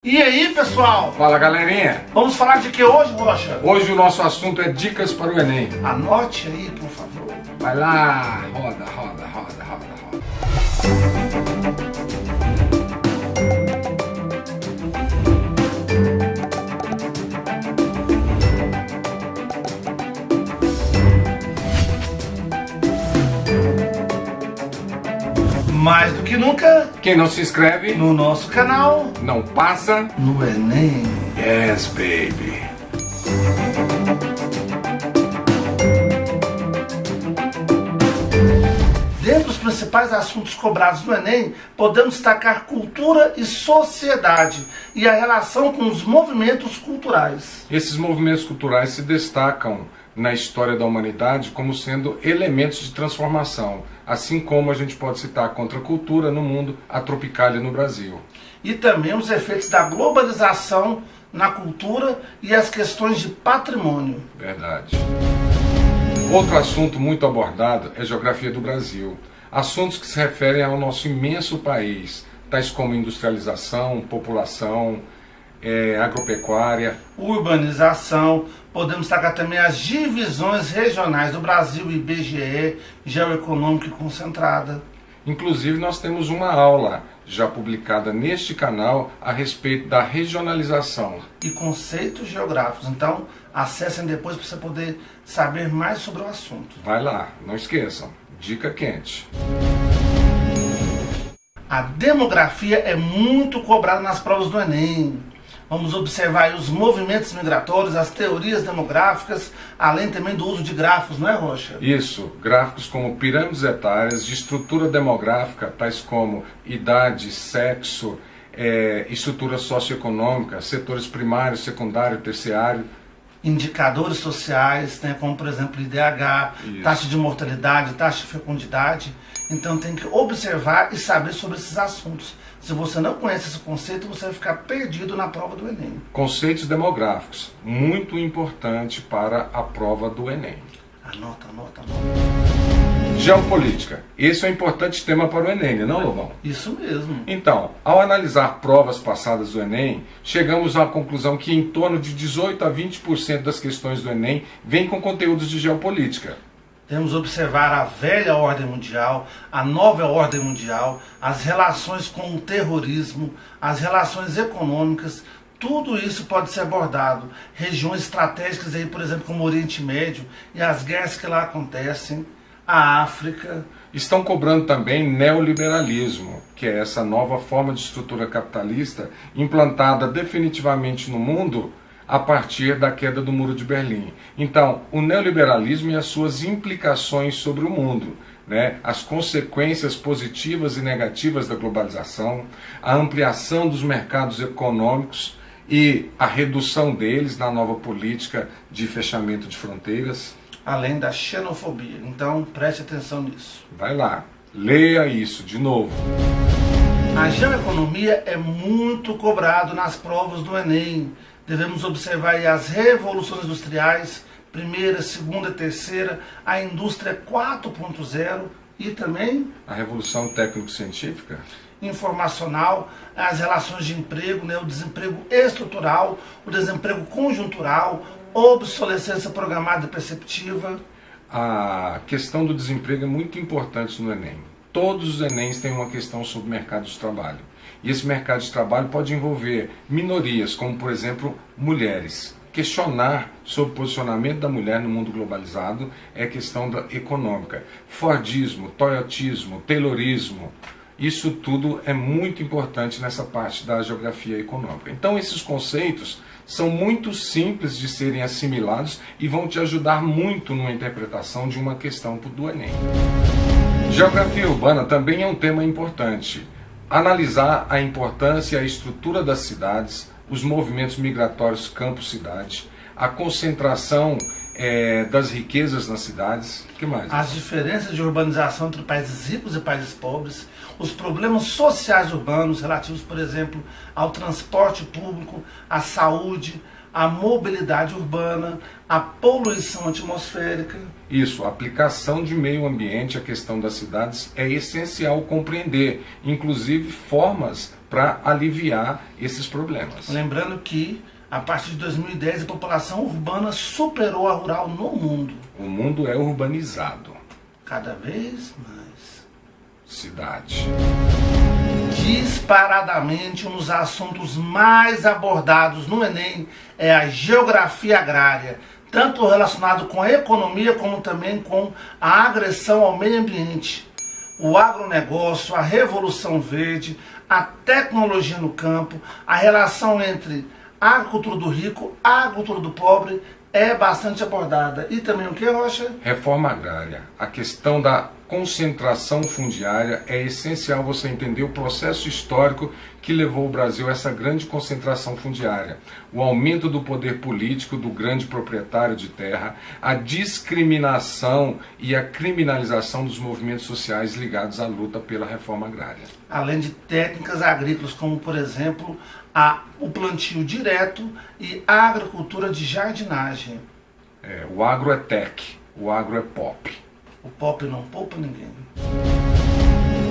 E aí, pessoal? Fala, galerinha! Vamos falar de que hoje, Rocha? Hoje o nosso assunto é dicas para o Enem. Anote aí, por favor. Vai lá, roda, roda, roda, roda, roda. Mais do que nunca, Quem não se inscreve, no nosso canal, não passa. no Enem. Yes, baby! Dentre os principais assuntos cobrados no Enem, podemos destacar cultura e sociedade e a relação com os movimentos culturais. Esses movimentos culturais se destacam na história da humanidade como sendo elementos de transformação, assim como a gente pode citar a contracultura no mundo, a Tropicália no Brasil. E também os efeitos da globalização na cultura e as questões de patrimônio. Verdade. Outro assunto muito abordado é a geografia do Brasil. Assuntos que se referem ao nosso imenso país, tais como industrialização, população, agropecuária, Urbanização, podemos destacar também as divisões regionais do Brasil, IBGE, Geoeconômica e Concentrada. Inclusive, nós temos uma aula já publicada neste canal a respeito da regionalização. E conceitos geográficos. Então, acessem depois para você poder saber mais sobre o assunto. Vai lá, não esqueçam, dica quente. A demografia é muito cobrada nas provas do Enem. Vamos observar aí os movimentos migratórios, as teorias demográficas, além também do uso de gráficos, não é, Rocha? Isso, gráficos como pirâmides etárias, de estrutura demográfica, tais como idade, sexo, estrutura socioeconômica, setores primário, secundário, terciário. Indicadores sociais, né, como por exemplo IDH, Isso. taxa de mortalidade, taxa de fecundidade. Então tem que observar e saber sobre esses assuntos. Se você não conhece esse conceito, você vai ficar perdido na prova do Enem. Conceitos demográficos, muito importante para a prova do Enem. Anota, anota, anota. Geopolítica, esse é um importante tema para o Enem, não, Lobão? Isso mesmo. Então, ao analisar provas passadas do Enem, chegamos à conclusão que em torno de 18 a 20% das questões do Enem vêm com conteúdos de geopolítica. Temos que observar a velha ordem mundial, a nova ordem mundial, as relações com o terrorismo, as relações econômicas. Tudo isso pode ser abordado. Regiões estratégicas, aí, por exemplo, como o Oriente Médio e as guerras que lá acontecem, a África. Estão cobrando também neoliberalismo, que é essa nova forma de estrutura capitalista implantada definitivamente no mundo a partir da queda do Muro de Berlim. Então, o neoliberalismo e as suas implicações sobre o mundo, né? As consequências positivas e negativas da globalização, a ampliação dos mercados econômicos e a redução deles na nova política de fechamento de fronteiras. Além da xenofobia. Então, preste atenção nisso. Vai lá, leia isso de novo. A geoeconomia é muito cobrado nas provas do Enem. Devemos observar aí as revoluções industriais, primeira, segunda, terceira, a indústria 4.0 e também A revolução técnico-científica. informacional, as relações de emprego, né, o desemprego estrutural, o desemprego conjuntural, obsolescência programada e perceptiva. A questão do desemprego é muito importante no Enem. Todos os Enems têm uma questão sobre mercado de trabalho. E esse mercado de trabalho pode envolver minorias, como por exemplo mulheres. Questionar sobre o posicionamento da mulher no mundo globalizado é questão econômica. Fordismo, toyotismo, taylorismo, isso tudo é muito importante nessa parte da geografia econômica. Então esses conceitos são muito simples de serem assimilados e vão te ajudar muito numa interpretação de uma questão do Enem. Geografia urbana também é um tema importante. Analisar a importância e a estrutura das cidades, os movimentos migratórios campo-cidade, a concentração das riquezas nas cidades. O que mais? As diferenças de urbanização entre países ricos e países pobres, os problemas sociais urbanos relativos, por exemplo, ao transporte público, à saúde, à mobilidade urbana, à poluição atmosférica. Isso, a aplicação de meio ambiente à questão das cidades é essencial compreender, inclusive formas para aliviar esses problemas. Lembrando que a partir de 2010 a população urbana superou a rural no mundo. O mundo é urbanizado. Cada vez mais. Cidade. Disparadamente, um dos assuntos mais abordados no Enem é a geografia agrária, tanto relacionado com a economia como também com a agressão ao meio ambiente, o agronegócio, a revolução verde, a tecnologia no campo, a relação entre a agricultura do rico, a agricultura do pobre é bastante abordada. E também o que, Rocha? Reforma agrária. A questão da concentração fundiária é essencial você entender o processo histórico que levou o Brasil a essa grande concentração fundiária. O aumento do poder político do grande proprietário de terra, a discriminação e a criminalização dos movimentos sociais ligados à luta pela reforma agrária. Além de técnicas agrícolas, como por exemplo o plantio direto e a agricultura de jardinagem. O agro é tech, o agro é pop. O pop não poupa ninguém.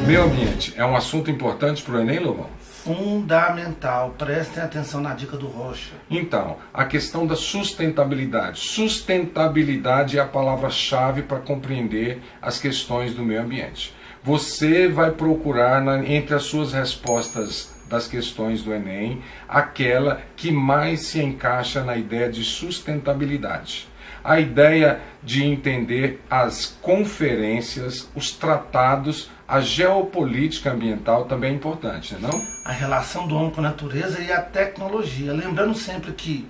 Meio ambiente é um assunto importante para o Enem, Lobão? Fundamental. Prestem atenção na dica do Rocha. Então, a questão da sustentabilidade. Sustentabilidade é a palavra-chave para compreender as questões do meio ambiente. Você vai procurar entre as suas respostas das questões do Enem aquela que mais se encaixa na ideia de sustentabilidade. A ideia de entender as conferências, os tratados, a geopolítica ambiental também é importante, não? A relação do homem com a natureza e a tecnologia. Lembrando sempre que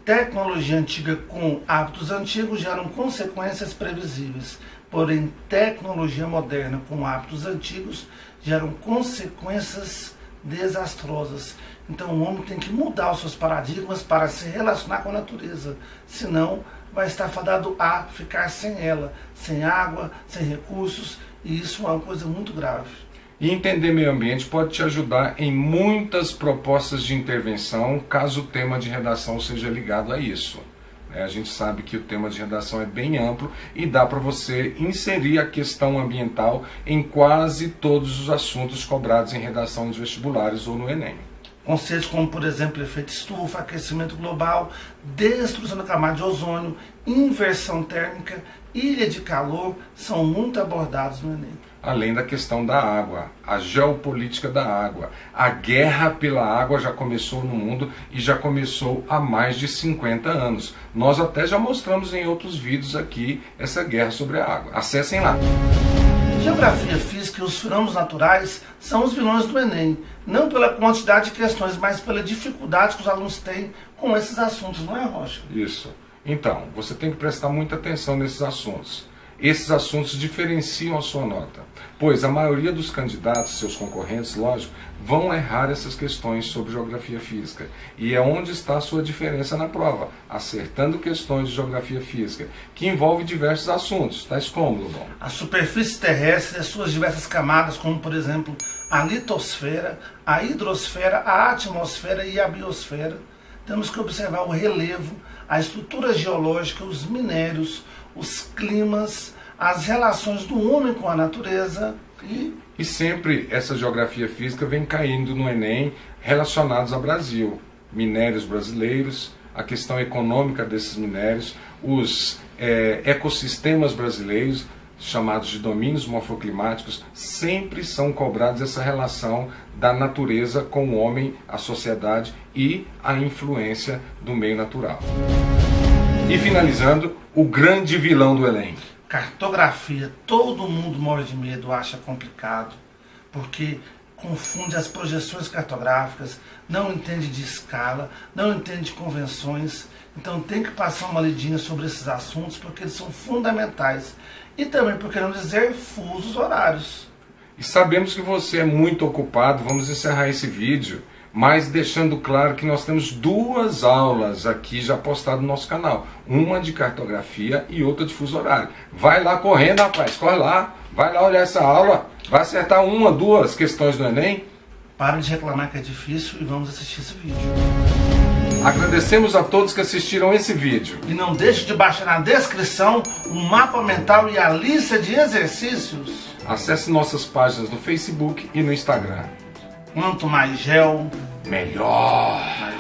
tecnologia antiga com hábitos antigos geram consequências previsíveis. Porém, tecnologia moderna com hábitos antigos geram consequências desastrosas. Então o homem tem que mudar os seus paradigmas para se relacionar com a natureza. Senão vai estar fadado a ficar sem ela, sem água, sem recursos, e isso é uma coisa muito grave. E entender meio ambiente pode te ajudar em muitas propostas de intervenção, caso o tema de redação seja ligado a isso. A gente sabe que o tema de redação é bem amplo e dá para você inserir a questão ambiental em quase todos os assuntos cobrados em redação de vestibulares ou no Enem. Conceitos como, por exemplo, efeito estufa, aquecimento global, destruição da camada de ozônio, inversão térmica, ilha de calor, são muito abordados no Enem. Além da questão da água, a geopolítica da água. A guerra pela água já começou no mundo e já começou há mais de 50 anos. Nós até já mostramos em outros vídeos aqui essa guerra sobre a água. Acessem lá. Geografia física e os fenômenos naturais são os vilões do Enem, não pela quantidade de questões, mas pela dificuldade que os alunos têm com esses assuntos, não é, Rocha? Isso. Então, você tem que prestar muita atenção nesses assuntos. Esses assuntos diferenciam a sua nota, pois a maioria dos candidatos, seus concorrentes, lógico, vão errar essas questões sobre geografia física. E é onde está a sua diferença na prova, acertando questões de geografia física, que envolve diversos assuntos, tais como, Lobão? A superfície terrestre e as suas diversas camadas, como por exemplo a litosfera, a hidrosfera, a atmosfera e a biosfera. Temos que observar o relevo, a estrutura geológica, os minérios, os climas, as relações do homem com a natureza e sempre essa geografia física vem caindo no Enem relacionados ao Brasil. Minérios brasileiros, a questão econômica desses minérios, os ecossistemas brasileiros, chamados de domínios morfoclimáticos, sempre são cobrados essa relação da natureza com o homem, a sociedade e a influência do meio natural. E finalizando, o grande vilão do Enem. Cartografia. Todo mundo morre de medo, acha complicado, porque confunde as projeções cartográficas, não entende de escala, não entende de convenções. Então tem que passar uma lidinha sobre esses assuntos, porque eles são fundamentais. E também, por que não dizer, fusos horários. E sabemos que você é muito ocupado, vamos encerrar esse vídeo, mas deixando claro que nós temos duas aulas aqui já postadas no nosso canal. Uma de cartografia e outra de fuso horário. Vai lá correndo, rapaz, corre lá, vai lá olhar essa aula, vai acertar uma, duas questões do Enem. Para de reclamar que é difícil e vamos assistir esse vídeo. Agradecemos a todos que assistiram esse vídeo. E não deixe de baixar na descrição o mapa mental e a lista de exercícios. Acesse nossas páginas no Facebook e no Instagram. Quanto mais gel, melhor. mais